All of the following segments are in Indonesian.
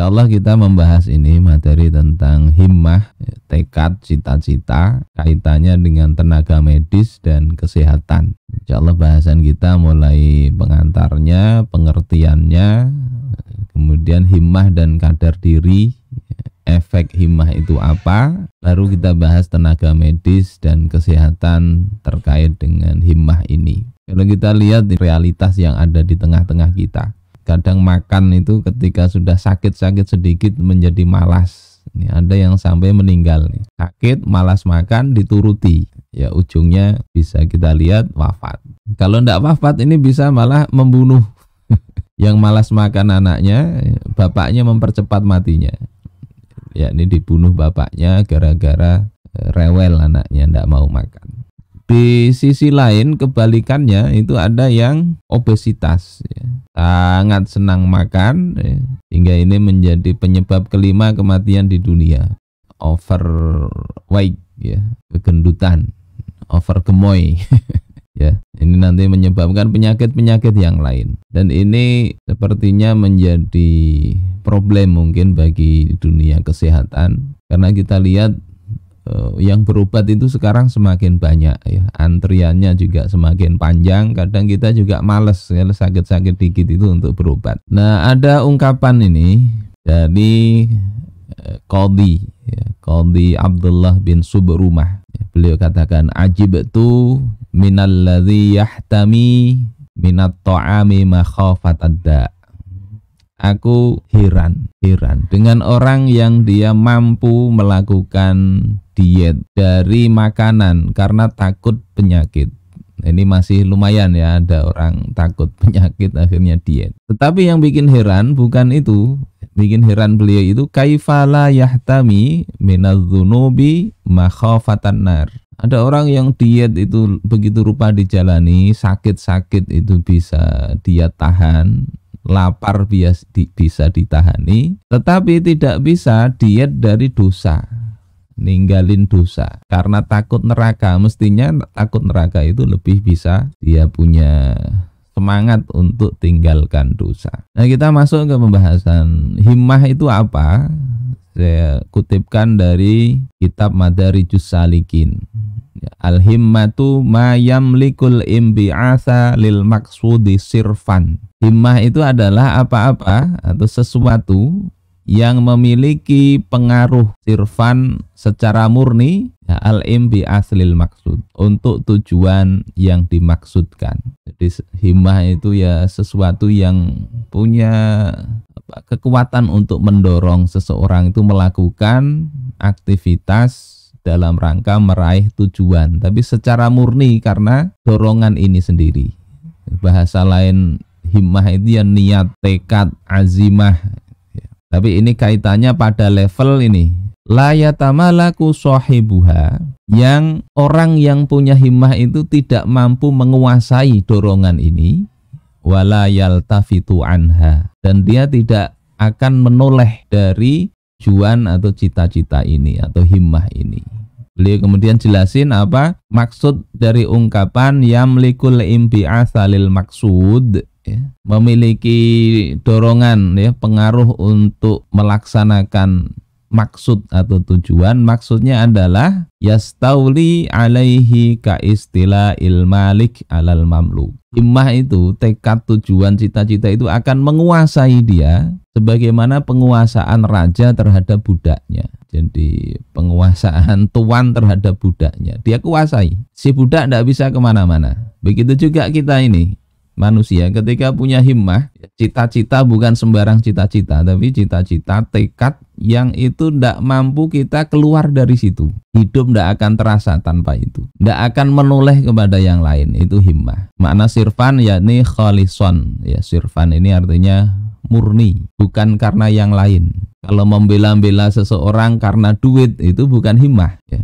Insya Allah kita membahas ini materi tentang himmah, tekad, cita-cita, kaitannya dengan tenaga medis dan kesehatan. Insya Allah bahasan kita mulai pengantarnya, pengertiannya, kemudian himmah dan kadar diri, efek himmah itu apa, baru kita bahas tenaga medis dan kesehatan terkait dengan himmah ini. Kalau kita lihat realitas yang ada di tengah-tengah kita, kadang makan itu ketika sudah sakit-sakit sedikit menjadi malas. Ini ada yang sampai meninggal nih. Sakit, malas makan, dituruti. Ya ujungnya bisa kita lihat wafat. Kalau tidak wafat ini bisa malah membunuh. Yang malas makan anaknya, bapaknya mempercepat matinya. Ya ini dibunuh bapaknya gara-gara rewel anaknya tidak mau makan. Di sisi lain kebalikannya itu ada yang obesitas, ya. Sangat senang makan, ya. Hingga ini menjadi penyebab kelima kematian di dunia. Overweight, ya, kegendutan, overgemoy. Ya, ini nanti menyebabkan penyakit-penyakit yang lain. Dan ini sepertinya menjadi problem mungkin bagi dunia kesehatan, karena kita lihat yang berobat itu sekarang semakin banyak, ya. Antriannya juga semakin panjang. Kadang kita juga males kalau sakit-sakit dikit itu untuk berobat. Nah, ada ungkapan ini dari Qadhi, ya, Qadhi Abdullah bin Subrumah. Beliau katakan, ajibtu minalladzi yahtami minat ta'ami makhafatad da'. Aku heran dengan orang yang dia mampu melakukan diet dari makanan karena takut penyakit. Ini masih lumayan ya, ada orang takut penyakit akhirnya diet. Tetapi yang bikin heran bukan itu. Bikin heran beliau itu kaifala yahtami minadzunubi makhafatan nar. Ada orang yang diet itu begitu rupa dijalani, sakit-sakit itu bisa dia tahan, lapar bisa ditahani, tetapi tidak bisa diet dari dosa, ninggalin dosa karena takut neraka. Mestinya takut neraka itu lebih bisa dia punya semangat untuk tinggalkan dosa. Nah, kita masuk ke pembahasan himmah itu apa. Saya kutipkan dari kitab Madarijus Salikin. Al-himmatu ma yamlikul imbi'atha lil maksudi sirfan. Himmah itu adalah apa-apa atau sesuatu yang memiliki pengaruh sirfan secara murni, ya, al-imbi'ats lil maksud, untuk tujuan yang dimaksudkan. Jadi himmah itu ya sesuatu yang punya kekuatan untuk mendorong seseorang itu melakukan aktivitas dalam rangka meraih tujuan, tapi secara murni karena dorongan ini sendiri. Bahasa lain himmah itu ya niat, tekad, azimah. Tapi ini kaitannya pada level ini. La yatamalaku sahibuha, yang orang yang punya himmah itu tidak mampu menguasai dorongan ini, wala yaltafitu anha, dan dia tidak akan menoleh dari tujuan atau cita-cita ini atau himmah ini. Beliau kemudian jelasin apa maksud dari ungkapan yamlikul imbi'atsa lil maksud, ya, memiliki dorongan, ya, pengaruh untuk melaksanakan maksud atau tujuan. Maksudnya adalah yastauli alaihi ka istila'il malik alal mamluk. Himmah itu, tekad, tujuan, cita-cita itu akan menguasai dia sebagaimana penguasaan raja terhadap budaknya. Jadi penguasaan tuan terhadap budaknya dia kuasai. Si budak tidak bisa kemana-mana. Begitu juga kita ini manusia ketika punya himmah, cita-cita bukan sembarang cita-cita, tapi cita-cita, tekad yang itu tidak mampu kita keluar dari situ. Hidup tidak akan terasa tanpa itu, tidak akan menoleh kepada yang lain. Itu himmah. Makna sirfan yakni khalison, ya, sirfan ini artinya murni, bukan karena yang lain. Kalau membela-bela seseorang karena duit itu bukan himmah, ya.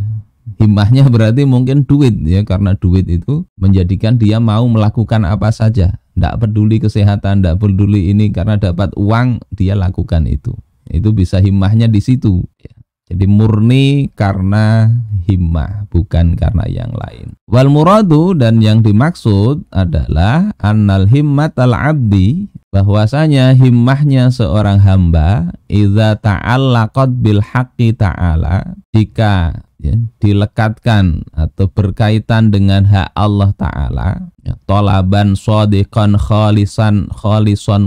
Himmahnya berarti mungkin duit, ya, karena duit itu menjadikan dia mau melakukan apa saja, tidak peduli kesehatan, tidak peduli ini, karena dapat uang dia lakukan itu. Itu bisa himmahnya di situ, ya. Jadi murni karena himmah, bukan karena yang lain. Wal muradu, dan yang dimaksud adalah annal himmatal abdi, bahwasanya himmahnya seorang hamba idza ta'allaqat bil haqqi ta'ala, jika ya, dilekatkan atau berkaitan dengan hak Allah Ta'ala, ya, tolaban shadiqan khalisan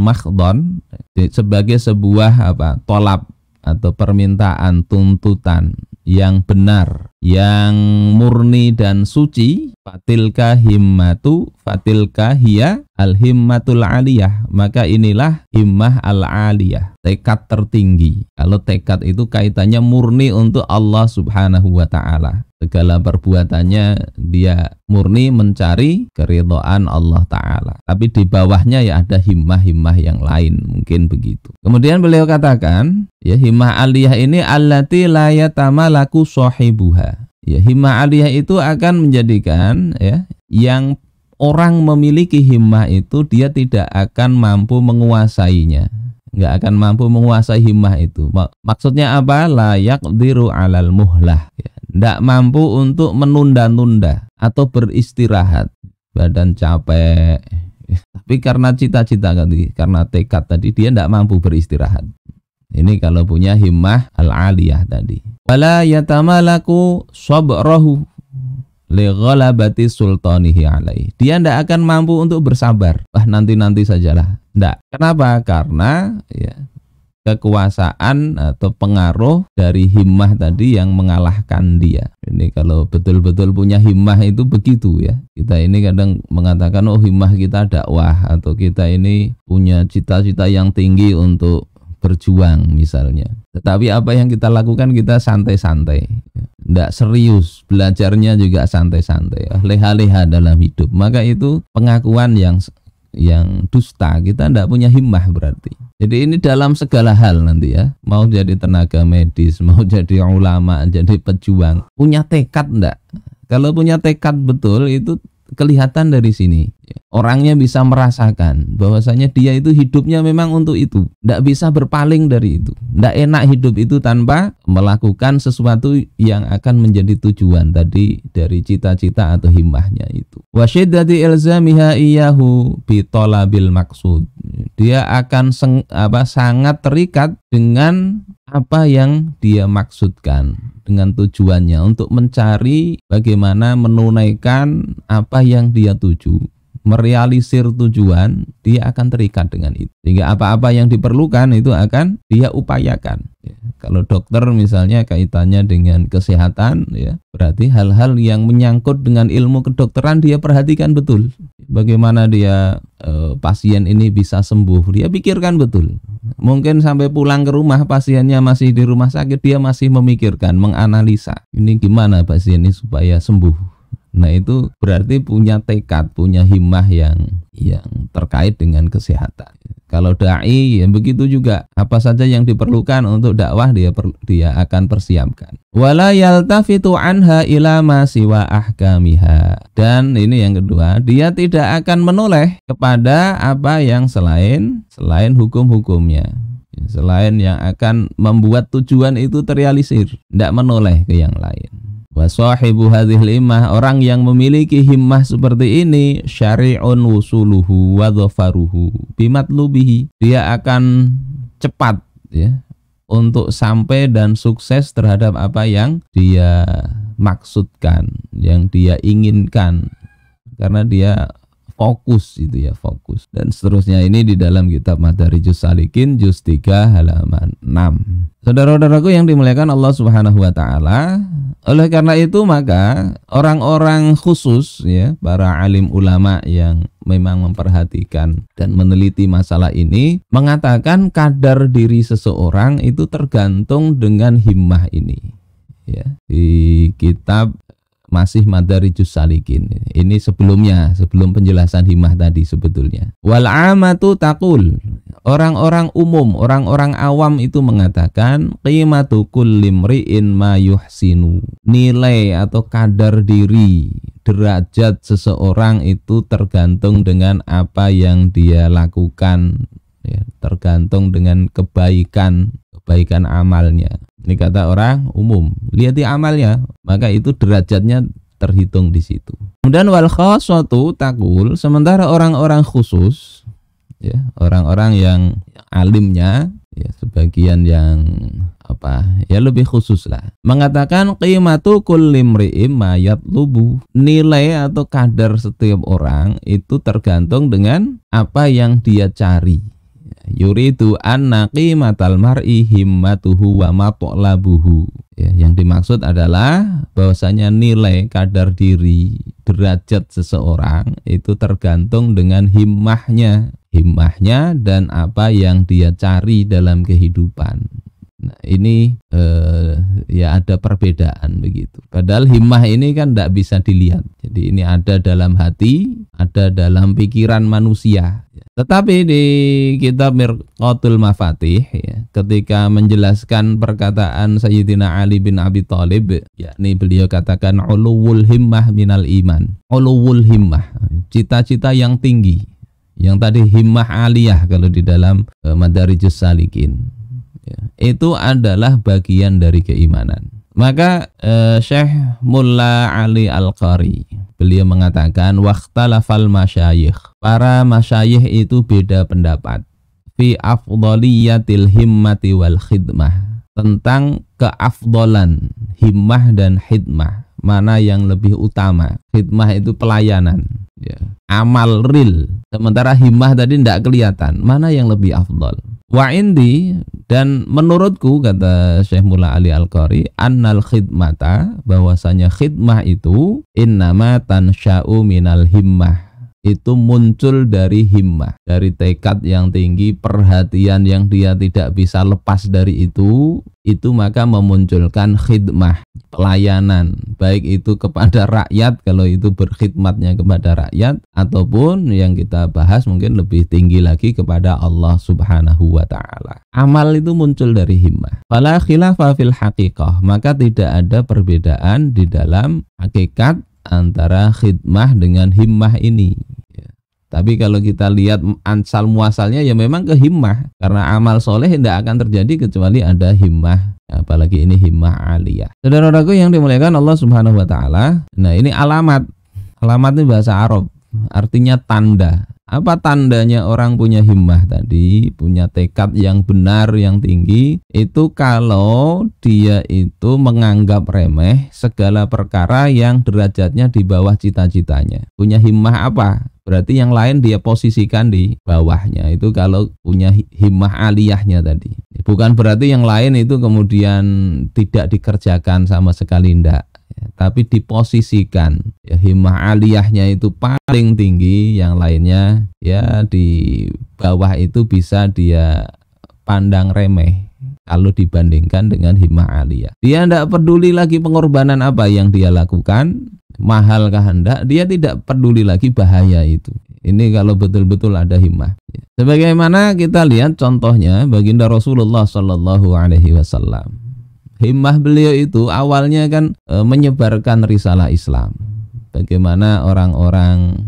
makhdon, sebagai sebuah tolab atau permintaan, tuntutan yang benar, yang murni dan suci, fatilka hiya al himmatul aliyah, maka inilah himmah al aliyah, tekad tertinggi. Kalau tekad itu kaitannya murni untuk Allah Subhanahu wa Ta'ala, segala perbuatannya dia murni mencari keridhaan Allah Ta'ala, tapi di bawahnya ya ada himmah-himmah yang lain, mungkin begitu. Kemudian beliau katakan, ya, himmah aliyah ini allati la yatamalaku sahibuha. Ya, himmah aliyah itu akan menjadikan, ya, yang orang memiliki himmah itu dia tidak akan mampu menguasainya, nggak akan mampu menguasai himmah itu. Maksudnya apa? La yaqdiru alal muhlah, ya, nggak mampu untuk menunda-nunda atau beristirahat, badan capek, tapi karena cita-cita tadi, karena tekad tadi, dia nggak mampu beristirahat. Ini kalau punya himmah al-aliyah tadi. Wala yatamalaku sabrahu li ghalabati sultanihi alaihi. Dia tidak akan mampu untuk bersabar. Nanti-nanti sajalah. Tidak. Kenapa? Karena ya, kekuasaan atau pengaruh dari himmah tadi yang mengalahkan dia. Ini kalau betul-betul punya himmah itu begitu ya. Kita ini kadang mengatakan, oh, himmah kita dakwah, atau kita ini punya cita-cita yang tinggi untuk berjuang misalnya. Tetapi apa yang kita lakukan, kita santai-santai, tidak serius, belajarnya juga santai-santai, leha-leha dalam hidup. Maka itu pengakuan yang dusta, kita tidak punya himmah berarti. Jadi ini dalam segala hal nanti ya, mau jadi tenaga medis, mau jadi ulama, jadi pejuang, punya tekad enggak? Kalau punya tekad betul itu kelihatan dari sini. Orangnya bisa merasakan bahwasanya dia itu hidupnya memang untuk itu, tidak bisa berpaling dari itu. Tidak enak hidup itu tanpa melakukan sesuatu yang akan menjadi tujuan tadi dari cita-cita atau himmahnya itu. Wa syiddati ilzamiha iyyahu bi talabil maqsud. Dia akan sangat terikat dengan apa yang dia maksudkan, dengan tujuannya untuk mencari bagaimana menunaikan apa yang dia tuju, merealisir tujuan, dia akan terikat dengan itu. Sehingga apa-apa yang diperlukan itu akan dia upayakan. Ya, kalau dokter misalnya kaitannya dengan kesehatan, ya, berarti hal-hal yang menyangkut dengan ilmu kedokteran dia perhatikan betul. Bagaimana dia pasien ini bisa sembuh, dia pikirkan betul. Mungkin sampai pulang ke rumah, pasiennya masih di rumah sakit, dia masih memikirkan, menganalisa, ini gimana pasien ini supaya sembuh. Nah, itu berarti punya tekad, punya himmah yang terkait dengan kesehatan. Kalau dai ya begitu juga, apa saja yang diperlukan untuk dakwah dia akan persiapkan. Wala yaltafitu anha ila ma siwa ahkamiha. Dan ini yang kedua, dia tidak akan menoleh kepada apa yang selain hukum-hukumnya, selain yang akan membuat tujuan itu terrealisir, tidak menoleh ke yang lain. Wa sahibu hadhil himmah, orang yang memiliki himmah seperti ini, syari'un wusuluhu wa dhafaruhu bimatlubihi. Dia akan cepat ya untuk sampai dan sukses terhadap apa yang dia maksudkan, yang dia inginkan, karena dia fokus itu ya, fokus. Dan seterusnya ini di dalam kitab Madarijus Salikin juz 3 halaman 6. Saudara-saudaraku yang dimuliakan Allah Subhanahu wa taala, oleh karena itu maka orang-orang khusus ya, para alim ulama yang memang memperhatikan dan meneliti masalah ini, mengatakan kadar diri seseorang itu tergantung dengan himmah ini. Ya, di kitab masih Madarijus Salikin. Ini sebelum penjelasan himmah tadi sebetulnya. Wal amatu taqul, orang-orang umum, orang-orang awam itu mengatakan qimatu kulli mri'in ma yuhsinu. Nilai atau kadar diri, derajat seseorang itu tergantung dengan apa yang dia lakukan, ya, tergantung dengan kebaikan amalnya. Ini kata orang umum, lihat di amalnya, maka itu derajatnya terhitung di situ. Kemudian wal khassatu taqul, sementara orang-orang khusus ya, orang-orang yang alimnya ya, sebagian yang ya lebih khusus lah, mengatakan qimatu kulli imri'in ma yatlubu, nilai atau kadar setiap orang itu tergantung dengan apa yang dia cari. Yuridu anna qimatal mar'i himmatuhu wa matlabuhu. Ya, yang dimaksud adalah bahwasanya nilai kadar diri, derajat seseorang itu tergantung dengan himmahnya dan apa yang dia cari dalam kehidupan. Nah, ini ya ada perbedaan begitu. Padahal himmah ini kan tidak bisa dilihat. Jadi ini ada dalam hati, ada dalam pikiran manusia. Tetapi di kitab Mirqatul Mafatih ya, ketika menjelaskan perkataan Sayyidina Ali bin Abi Thalib, yakni beliau katakan uluwul himmah minal iman. Uluwul himmah, cita-cita yang tinggi. Yang tadi himmah aliyah kalau di dalam Madarijus Salikin. Ya, itu adalah bagian dari keimanan. Maka Syekh Mulla Ali Al-Qari beliau mengatakan waqtalafal masyayikh, para masyayikh itu beda pendapat fi afdhaliyatil himmati wal khidmah, tentang keafdolan himmah dan khidmah, mana yang lebih utama. Khidmah itu pelayanan ya, amal real, sementara himmah tadi tidak kelihatan, mana yang lebih afdol. Wa indi, dan menurutku kata Syekh Mulla Ali Al-Qari, annal khidmata, bahwasanya khidmah itu innama tansya'u minal himmah, itu muncul dari himmah, dari tekad yang tinggi, perhatian yang dia tidak bisa lepas dari itu maka memunculkan khidmah, pelayanan, baik itu kepada rakyat kalau itu berkhidmatnya kepada rakyat, ataupun yang kita bahas mungkin lebih tinggi lagi kepada Allah Subhanahu wa ta'ala. Amal itu muncul dari himmah. Fala khilafa fil haqiqah, maka tidak ada perbedaan di dalam hakikat antara khidmah dengan himmah ini. Tapi kalau kita lihat ansal muasalnya ya memang ke himmah, karena amal soleh tidak akan terjadi kecuali ada himmah, apalagi ini himmah aliyah. Saudara-saudaraku yang dimuliakan Allah Subhanahu wa ta'ala, nah ini alamat ini bahasa Arab, artinya tanda. Apa tandanya orang punya himmah tadi, punya tekad yang benar, yang tinggi? Itu kalau dia itu menganggap remeh segala perkara yang derajatnya di bawah cita-citanya. Punya himmah apa? Berarti yang lain dia posisikan di bawahnya. Itu kalau punya himmah aliyahnya tadi. Bukan berarti yang lain itu kemudian tidak dikerjakan sama sekali, enggak. Tapi diposisikan ya, himmah aliyahnya itu paling tinggi, yang lainnya ya di bawah itu bisa dia pandang remeh kalau dibandingkan dengan himmah aliyah. Dia tidak peduli lagi pengorbanan apa yang dia lakukan, mahal kehendak, dia tidak peduli lagi bahaya itu. Ini kalau betul-betul ada himmah. Sebagaimana kita lihat contohnya baginda Rasulullah Shallallahu Alaihi Wasallam. Himmah beliau itu awalnya kan menyebarkan risalah Islam. Bagaimana orang-orang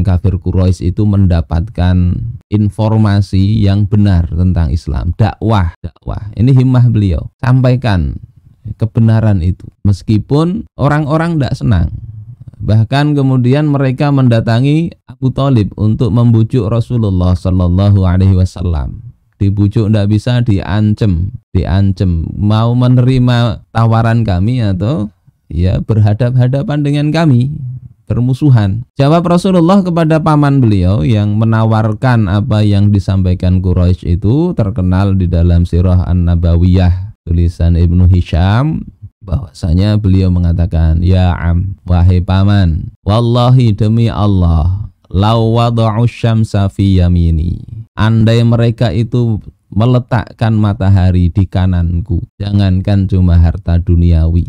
kafir Quraisy itu mendapatkan informasi yang benar tentang Islam, dakwah. Ini himmah beliau, sampaikan kebenaran itu. Meskipun orang-orang tidak senang. Bahkan kemudian mereka mendatangi Abu Thalib untuk membujuk Rasulullah Sallallahu Alaihi Wasallam. Dibujuk tidak bisa, diancam, mau menerima tawaran kami atau ya berhadap-hadapan dengan kami, bermusuhan. Jawab Rasulullah kepada paman beliau yang menawarkan apa yang disampaikan Quraisy itu, terkenal di dalam Sirah An-Nabawiyah tulisan Ibnu Hisham, bahwasanya beliau mengatakan, ya am, wahai paman, wallahi demi Allah, law wada'u syamsa fi yamini, andai mereka itu meletakkan matahari di kananku, jangankan cuma harta duniawi,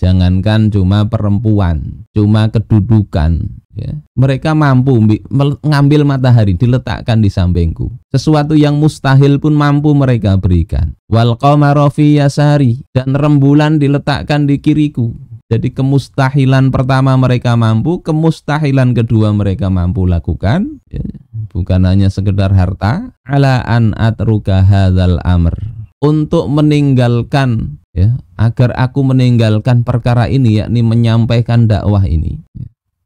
jangankan cuma perempuan, cuma kedudukan ya, mereka mampu mengambil matahari diletakkan di sampingku. Sesuatu yang mustahil pun mampu mereka berikan. Wal qamara fi yasari, dan rembulan diletakkan di kiriku. Jadi kemustahilan pertama mereka mampu, kemustahilan kedua mereka mampu lakukan ya. Bukan hanya sekedar harta, ala an atruka hadzal amr, untuk meninggalkan ya, agar aku meninggalkan perkara ini, yakni menyampaikan dakwah ini.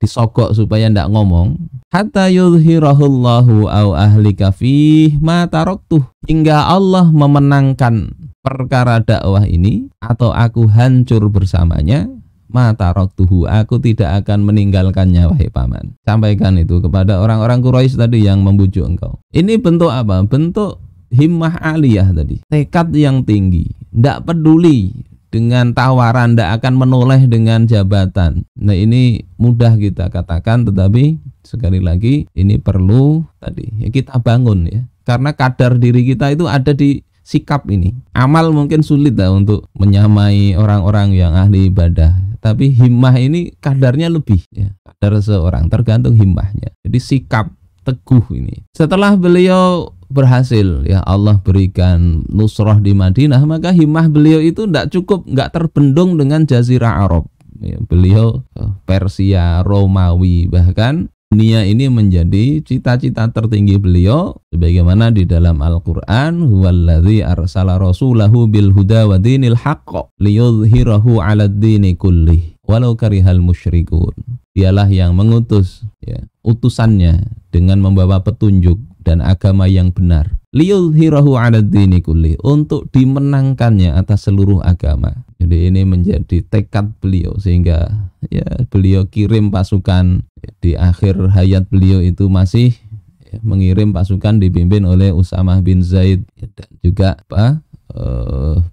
Disogok supaya tidak ngomong, hatta yudhhirahullahu au ahlika fih ma taraktuh, hingga Allah memenangkan perkara dakwah ini atau aku hancur bersamanya, ma taraktuhu, aku tidak akan meninggalkannya wahai paman. Sampaikan itu kepada orang-orang Quraisy tadi yang membujuk engkau. Ini bentuk apa? Bentuk himmah aliyah tadi, tekad yang tinggi, tidak peduli dengan tawaran, tidak akan menoleh dengan jabatan. Nah, ini mudah kita katakan, tetapi sekali lagi ini perlu tadi ya kita bangun ya, karena kadar diri kita itu ada di sikap ini. Amal mungkin sulit lah untuk menyamai orang-orang yang ahli ibadah, tapi himmah ini kadarnya lebih ya, kadar seorang tergantung himmahnya. Jadi sikap teguh ini. Setelah beliau berhasil ya Allah berikan nusrah di Madinah, maka himmah beliau itu tidak cukup, nggak terbendung dengan jazirah Arab ya, beliau Persia, Romawi, bahkan dunia ini menjadi cita-cita tertinggi beliau, sebagaimana di dalam Al-Qur'an, huwallazi arsala rasulahu bil huda wa dinil haqq liyudhhirahu 'alad dini kullih walau karihal musyrikun. Dialah yang mengutus ya, utusannya dengan membawa petunjuk dan agama yang benar, liyudhhirahu 'alad dini kullih, untuk dimenangkannya atas seluruh agama. Jadi ini menjadi tekad beliau, sehingga ya beliau kirim pasukan di akhir hayat beliau itu masih ya, mengirim pasukan dipimpin oleh Usamah bin Zaid dan juga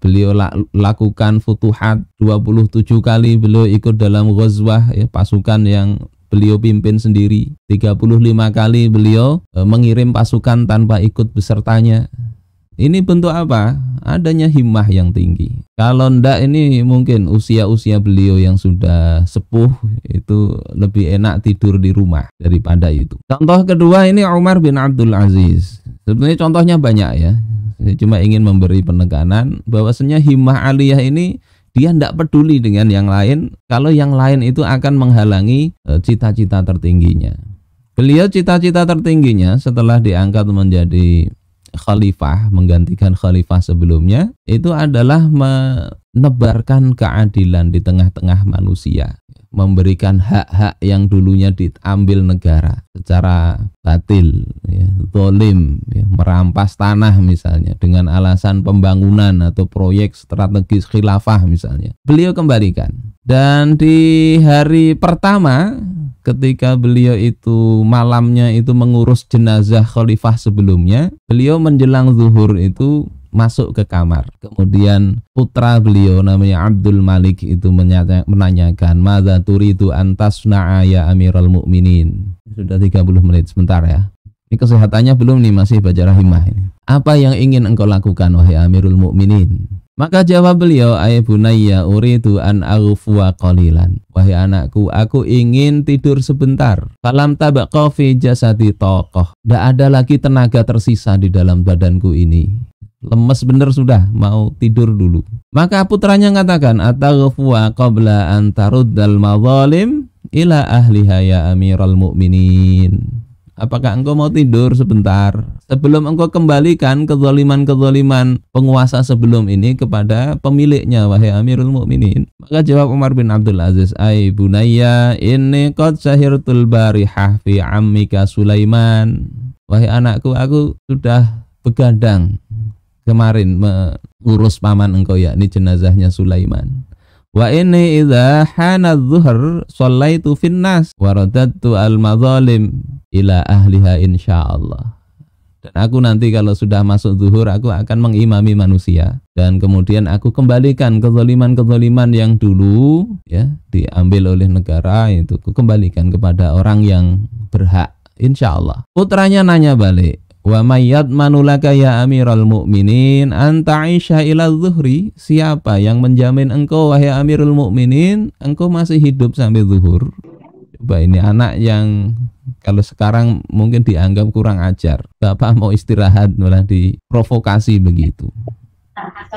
beliau lakukan futuhat 27 kali beliau ikut dalam ghazwah ya, pasukan yang beliau pimpin sendiri. 35 kali beliau mengirim pasukan tanpa ikut besertanya. Ini bentuk apa? Adanya himmah yang tinggi. Kalau ndak, ini mungkin usia-usia beliau yang sudah sepuh itu lebih enak tidur di rumah daripada itu. Contoh kedua ini Umar bin Abdul Aziz. Sebenarnya contohnya banyak ya. Saya cuma ingin memberi penekanan bahwasanya himmah aliyah ini dia tidak peduli dengan yang lain, kalau yang lain itu akan menghalangi cita-cita tertingginya. Beliau cita-cita tertingginya setelah diangkat menjadi khalifah, menggantikan khalifah sebelumnya, itu adalah menebarkan keadilan di tengah-tengah manusia, memberikan hak-hak yang dulunya diambil negara secara batil ya, zalim ya, merampas tanah misalnya dengan alasan pembangunan atau proyek strategis khilafah misalnya, beliau kembalikan. Dan di hari pertama ketika beliau itu malamnya itu mengurus jenazah khalifah sebelumnya, beliau menjelang zuhur itu masuk ke kamar. Kemudian putra beliau namanya Abdul Malik itu menanyakan, "Madza turidu an tasna'a ya Amirul Mukminin?" Sudah 30 menit, sebentar ya. Ini kesehatannya belum nih, masih baca rahimah ini. "Apa yang ingin engkau lakukan wahai Amirul Mukminin?" Maka jawab beliau, "Ay bunayya uridu an aghfuwa qalilan." Wahai anakku, aku ingin tidur sebentar. Falam tabaqa fi jasadi taqah. Tidak ada lagi tenaga tersisa di dalam badanku ini. Lemes bener sudah, mau tidur dulu. Maka putranya mengatakan, "Ataghfuwa qabla an taruddal madzalim ila ahliha ya Amirul Mukminin." Apakah engkau mau tidur sebentar sebelum engkau kembalikan kezaliman-kezaliman penguasa sebelum ini kepada pemiliknya wahai Amirul Mukminin? Maka jawab Umar bin Abdul Aziz, "Ai bunayya inni qad sahirtul barihah fi ammika Sulaiman." Wahai anakku, aku sudah begadang kemarin mengurus paman engkau, yakni jenazahnya Sulaiman. Wa inni idza hana adh-dhuhr shallaitu finnas wa radadtu al-madzalim ila ahliha insyaallah. Dan aku nanti kalau sudah masuk zuhur, aku akan mengimami manusia dan kemudian aku kembalikan kezaliman-kezaliman yang dulu ya diambil oleh negara, itu aku kembalikan kepada orang yang berhak insyaallah. Putranya nanya balik, "Wa mayyad manulaka ya Amirul Mukminin anta aisha ila zuhri?" Siapa yang menjamin engkau wahai Amirul Mukminin engkau masih hidup sampai zuhur? Coba, ini anak yang kalau sekarang mungkin dianggap kurang ajar. Bapak mau istirahat malah diprovokasi begitu.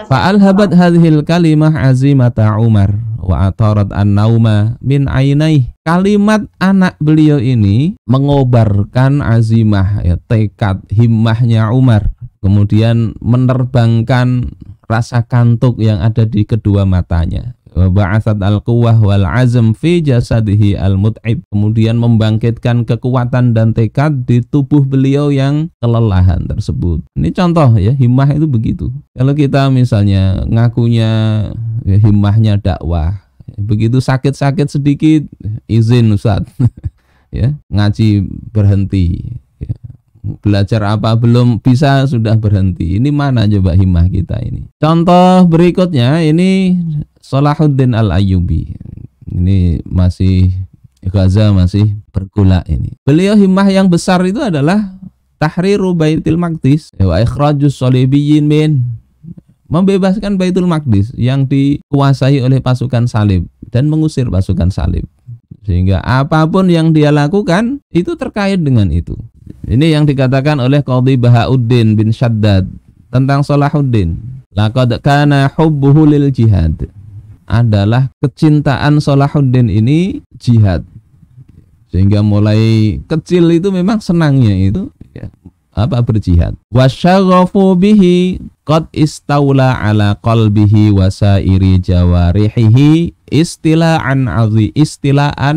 Fa'alhabat hadhil kalimah azimata Umar wa atarat an-nauma min ainaih. Kalimat anak beliau ini mengobarkan azimah ya, tekad himmahnya Umar, kemudian menerbangkan rasa kantuk yang ada di kedua matanya. wa ba'atsat al-quwwah wal azm fi jasadihi al-mut'ib, kemudian membangkitkan kekuatan dan tekad di tubuh beliau yang kelelahan tersebut. Ini contoh ya, himmah itu begitu. Kalau kita misalnya ngakunya ya, himmahnya dakwah, begitu sakit-sakit sedikit izin Ustaz ya, ngaji berhenti ya. Belajar apa belum bisa sudah berhenti. Ini mana coba himmah kita ini? Contoh berikutnya ini Salahuddin Al-Ayyubi. Ini masih Gaza, masih bergolak ini. Beliau himmah yang besar itu adalah tahriru Baitul Maqdis wa ikhrajus salibiyyin min, membebaskan Baitul Maqdis yang dikuasai oleh pasukan salib dan mengusir pasukan salib. Sehingga apapun yang dia lakukan itu terkait dengan itu. Ini yang dikatakan oleh Qadhi Bahauddin bin Shaddad tentang Salahuddin. Laqad kana hubbuhu lil jihad. Adalah kecintaan Salahuddin ini jihad. Sehingga mulai kecil itu memang senangnya itu ya, berjihad. Wasyaghafu bihi qad istaula ala qalbihi wa sairi jawarihi istilaan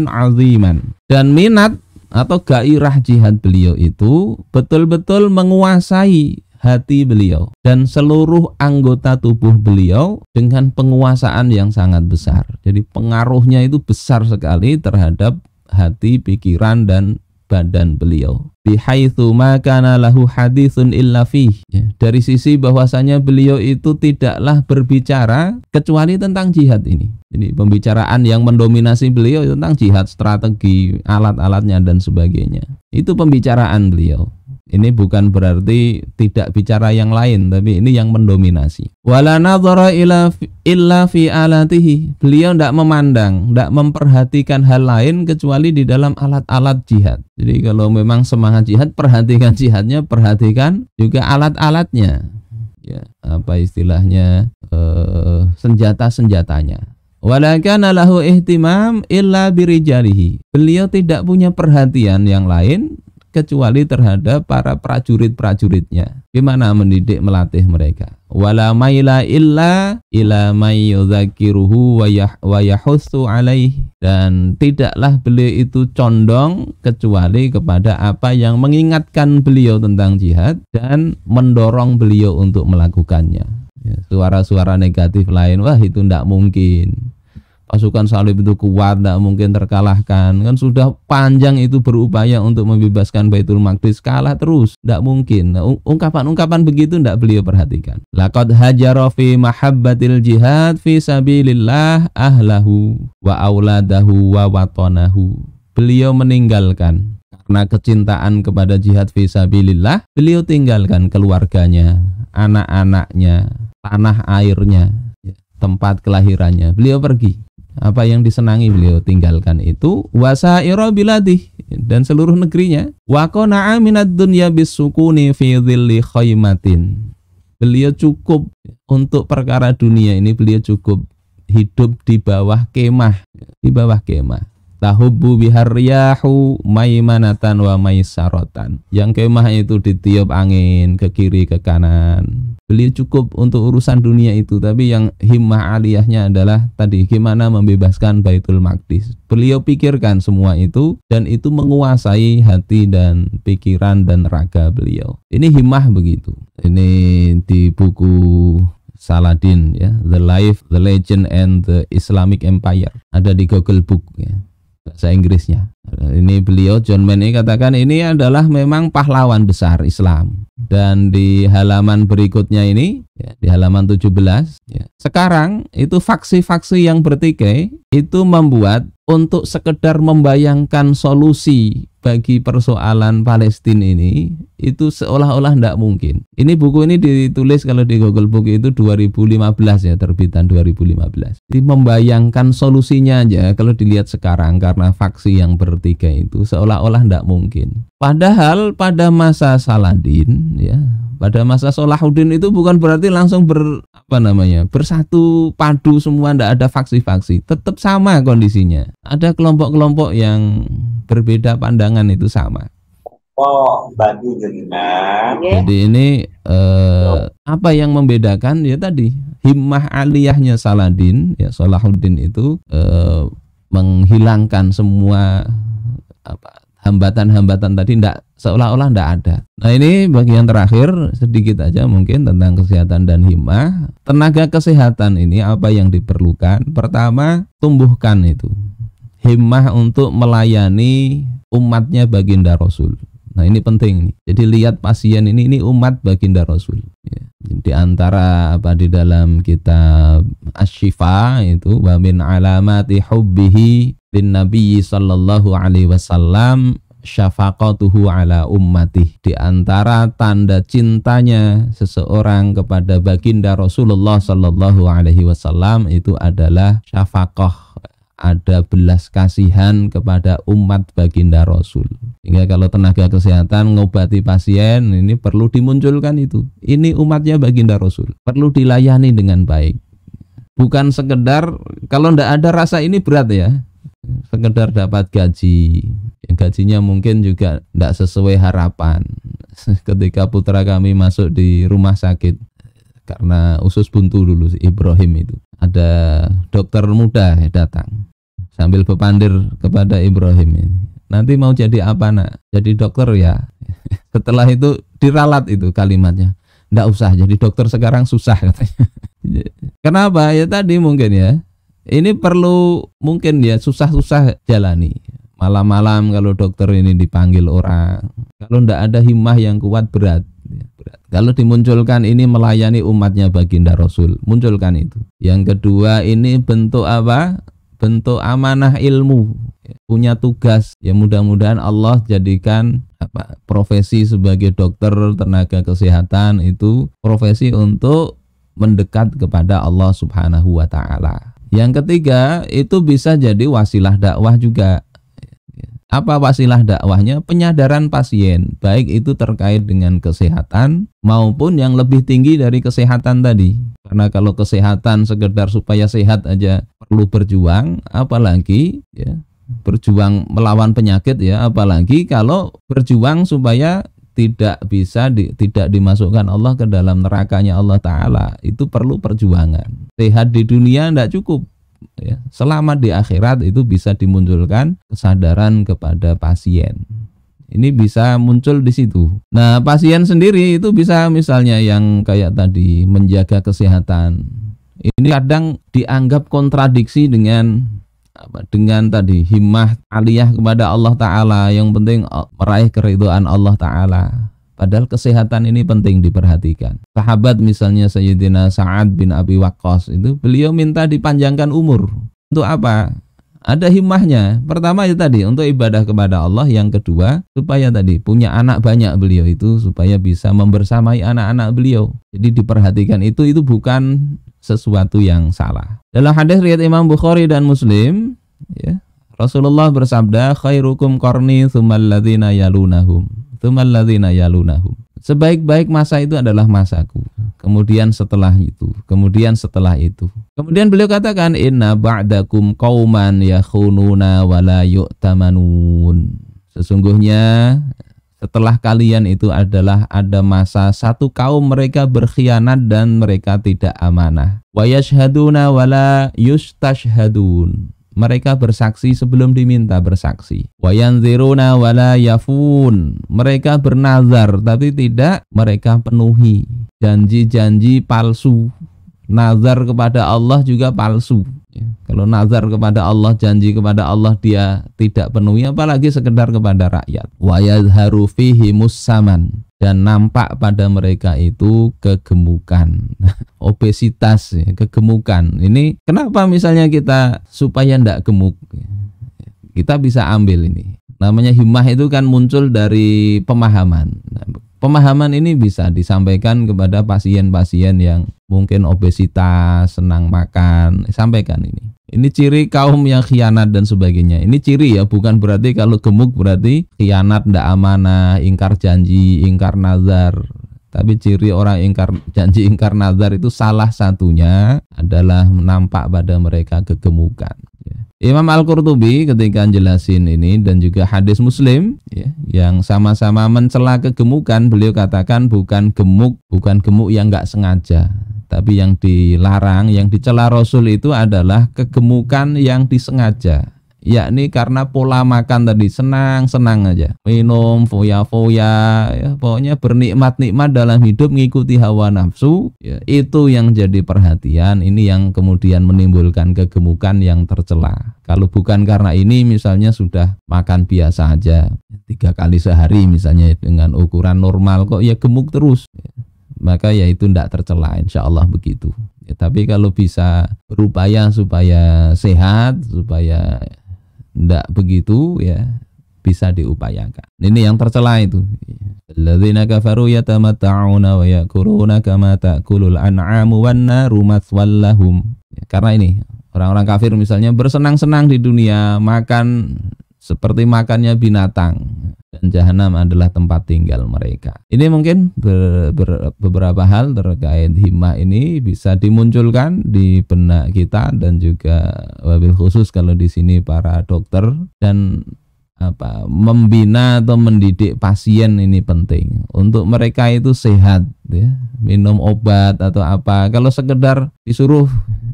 aziman. Dan minat atau gairah jihad beliau itu betul-betul menguasai hati beliau dan seluruh anggota tubuh beliau dengan penguasaan yang sangat besar. Jadi pengaruhnya itu besar sekali terhadap hati, pikiran dan badan beliau. Bihaitsu ma kana lahu haditsun illa fih. Ya, dari sisi bahwasanya beliau itu tidaklah berbicara kecuali tentang jihad ini. Jadi pembicaraan yang mendominasi beliau tentang jihad, strategi, alat-alatnya dan sebagainya. Itu pembicaraan beliau. Ini bukan berarti tidak bicara yang lain, tapi ini yang mendominasi. Wala nadhara illa fi alatihi. Beliau tidak memandang, tidak memperhatikan hal lain kecuali di dalam alat-alat jihad. Jadi kalau memang semangat jihad, perhatikan jihadnya, perhatikan juga alat-alatnya. Ya, apa istilahnya? Senjata-senjatanya. Wala kana lahu ihtimam illa birijalihi. Beliau tidak punya perhatian yang lain kecuali terhadap para prajurit-prajuritnya. Gimana mendidik, melatih mereka. Wala maila illa ila may yudzakiruhu wa yahussu alaihi. Dan tidaklah beliau itu condong kecuali kepada apa yang mengingatkan beliau tentang jihad dan mendorong beliau untuk melakukannya. Ya, suara-suara negatif lain, wah itu tidak mungkin. Pasukan salib itu kuat, tidak mungkin terkalahkan. Kan sudah panjang itu berupaya untuk membebaskan Baitul Maqdis, kalah terus, tidak mungkin. Nah, ungkapan-ungkapan begitu tidak beliau perhatikan. Laqad hajara fi mahabbatil jihad fi sabilillah ahlahu wa auladahu wa watanahu. Beliau meninggalkan karena kecintaan kepada jihad fi sabilillah, beliau tinggalkan keluarganya, anak-anaknya, tanah airnya, tempat kelahirannya. Beliau pergi. Apa yang disenangi beliau tinggalkan itu, wasaira biladih, dan seluruh negerinya. Wa qana'a minad dunya bisukuni fi dhilli khaymatin. Beliau cukup untuk perkara dunia ini, beliau cukup hidup di bawah kemah, tahubbu biharriyahu maimanatan wa maisaratan. Yang kemah itu ditiup angin ke kiri ke kanan. Beliau cukup untuk urusan dunia itu, tapi yang himmah aliyahnya adalah tadi gimana membebaskan Baitul Maqdis. Beliau pikirkan semua itu dan itu menguasai hati dan pikiran dan raga beliau. Ini himmah begitu. Ini di buku Saladin ya, The Life, The Legend and the Islamic Empire. Ada di Google Book ya, bahasa Inggrisnya. Ini beliau John Mann ini katakan ini adalah memang pahlawan besar Islam. Dan di halaman berikutnya ini ya, di halaman 17 ya, sekarang itu faksi-faksi yang bertikai itu membuat untuk sekedar membayangkan solusi bagi persoalan Palestina ini itu seolah-olah tidak mungkin. Ini buku ini ditulis kalau di Google Book itu 2015 ya, terbitan 2015. Jadi membayangkan solusinya aja kalau dilihat sekarang karena faksi yang bertikai itu seolah-olah tidak mungkin. Padahal pada masa Saladin ya, pada masa Salahuddin itu bukan berarti langsung bersatu padu semua, tidak ada faksi-faksi, tetap sama kondisinya. Ada kelompok-kelompok yang berbeda pandangan itu sama. Oh, bantu jenengan. Jadi ini apa yang membedakan ya tadi himmah aliyahnya Saladin ya Salahuddin itu menghilangkan semua hambatan-hambatan tadi seolah-olah ndak ada. Nah ini bagian terakhir sedikit aja mungkin tentang kesehatan dan himmah. Tenaga kesehatan ini apa yang diperlukan? Pertama, tumbuhkan itu himmah untuk melayani umatnya baginda Rasul. Nah ini penting nih. Jadi lihat pasien ini umat baginda Rasul. Ya. Di antara di dalam kitab Asy-Syifa itu wa min alamati hubbihi lin nabiyyi sallallahu alaihi wasallam syafaqatuhu ala ummati. Di antara tanda cintanya seseorang kepada baginda Rasulullah sallallahu alaihi wasallam itu adalah syafaqah, ada belas kasihan kepada umat baginda Rasul. Sehingga kalau tenaga kesehatan ngobati pasien ini perlu dimunculkan itu. Ini umatnya baginda Rasul, perlu dilayani dengan baik. Bukan sekedar kalau ndak ada rasa ini berat ya, sekedar dapat gaji, yang gajinya mungkin juga ndak sesuai harapan. Ketika putra kami masuk di rumah sakit karena usus buntu dulu si Ibrahim itu, ada dokter muda datang sambil bepandir kepada Ibrahim ini, nanti mau jadi apa nak? Jadi dokter ya. Setelah itu diralat itu kalimatnya, ndak usah jadi dokter sekarang susah katanya. Kenapa? Ya tadi mungkin ya, ini perlu mungkin ya susah-susah jalani. Malam-malam kalau dokter ini dipanggil orang, kalau ndak ada himmah yang kuat berat. Kalau dimunculkan ini melayani umatnya baginda Rasul, munculkan itu. Yang kedua ini bentuk apa? Bentuk amanah ilmu, punya tugas. Ya mudah-mudahan Allah jadikan profesi sebagai dokter tenaga kesehatan itu profesi untuk mendekat kepada Allah Subhanahu wa taala. Yang ketiga itu bisa jadi wasilah dakwah juga. Apa wasilah dakwahnya? Penyadaran pasien, baik itu terkait dengan kesehatan maupun yang lebih tinggi dari kesehatan tadi. Karena kalau kesehatan sekedar supaya sehat aja perlu berjuang, apalagi ya berjuang melawan penyakit ya, apalagi kalau berjuang supaya tidak dimasukkan Allah ke dalam nerakanya Allah Ta'ala, itu perlu perjuangan. Sehat di dunia tidak cukup ya, selamat di akhirat itu bisa dimunculkan kesadaran kepada pasien. Ini bisa muncul di situ. Nah, pasien sendiri itu bisa misalnya yang kayak tadi menjaga kesehatan. Ini kadang dianggap kontradiksi dengan tadi himmah aliyah kepada Allah Ta'ala, yang penting meraih keridhaan Allah Ta'ala. Padahal kesehatan ini penting diperhatikan. Sahabat misalnya Sayyidina Sa'ad bin Abi Waqqas itu beliau minta dipanjangkan umur. Untuk apa? Ada himmahnya. Pertama itu tadi untuk ibadah kepada Allah. Yang kedua supaya tadi punya anak banyak beliau itu, supaya bisa membersamai anak-anak beliau. Jadi diperhatikan itu bukan sesuatu yang salah. Dalam hadis riwayat Imam Bukhari dan Muslim ya, Rasulullah bersabda, khairukum qarni tsummal ladzina yalunahum tsummal ladzina yalunahum. Sebaik-baik masa itu adalah masaku. Kemudian setelah itu, kemudian setelah itu. Kemudian beliau katakan, inna ba'dakum qauman yakhununa wa la yu'tamanun. Sesungguhnya setelah kalian itu adalah ada masa satu kaum mereka berkhianat dan mereka tidak amanah. Wa yashhaduna wa la yustashhadun. Mereka bersaksi sebelum diminta bersaksi. Wa yanziruna wa la yafun. Mereka bernazar tapi tidak mereka penuhi. Janji-janji palsu. Nazar kepada Allah juga palsu. Ya, kalau nazar kepada Allah, janji kepada Allah dia tidak penuhi, apalagi sekedar kepada rakyat. Wa yazharu fihi mussaman. Dan nampak pada mereka itu kegemukan, obesitas, kegemukan. Ini kenapa misalnya kita supaya tidak gemuk? Kita bisa ambil ini. Namanya himmah itu kan muncul dari pemahaman. Pemahaman ini bisa disampaikan kepada pasien-pasien yang mungkin obesitas, senang makan. Sampaikan ini. Ini ciri kaum yang khianat dan sebagainya. Ini ciri ya, bukan berarti kalau gemuk berarti khianat, ndak amanah, ingkar janji, ingkar nazar. Tapi ciri orang ingkar janji, ingkar nazar itu salah satunya adalah nampak pada mereka kegemukan. Imam Al-Qurtubi ketika jelasin ini dan juga hadis Muslim ya, yang sama-sama mencela kegemukan, beliau katakan bukan gemuk yang enggak sengaja, tapi yang dilarang, yang dicela Rasul itu adalah kegemukan yang disengaja, yakni karena pola makan tadi senang-senang aja, minum foya-foya ya, pokoknya bernikmat-nikmat dalam hidup ngikuti hawa nafsu ya, itu yang jadi perhatian, ini yang kemudian menimbulkan kegemukan yang tercela. Kalau bukan karena ini, misalnya sudah makan biasa aja 3 kali sehari misalnya dengan ukuran normal kok ya gemuk terus ya, maka ya itu tidak tercela, insya Allah begitu ya. Tapi kalau bisa berupaya supaya sehat, supaya tidak begitu ya, bisa diupayakan. Ini yang tercela itu. Alladzina kafaru yatamatta'una wa yakuluna kama ta'kulul an'amu wan naru mathwal lahum. Karena ini orang-orang kafir misalnya bersenang-senang di dunia, makan seperti makannya binatang, dan jahanam adalah tempat tinggal mereka. Ini mungkin beberapa hal terkait himmah ini bisa dimunculkan di benak kita, dan juga wabil khusus kalau di sini para dokter dan membina atau mendidik pasien ini penting untuk mereka itu sehat ya, minum obat atau apa. Kalau sekedar disuruh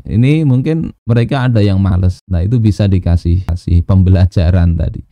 ini mungkin mereka ada yang males. Nah, itu bisa dikasih pembelajaran tadi.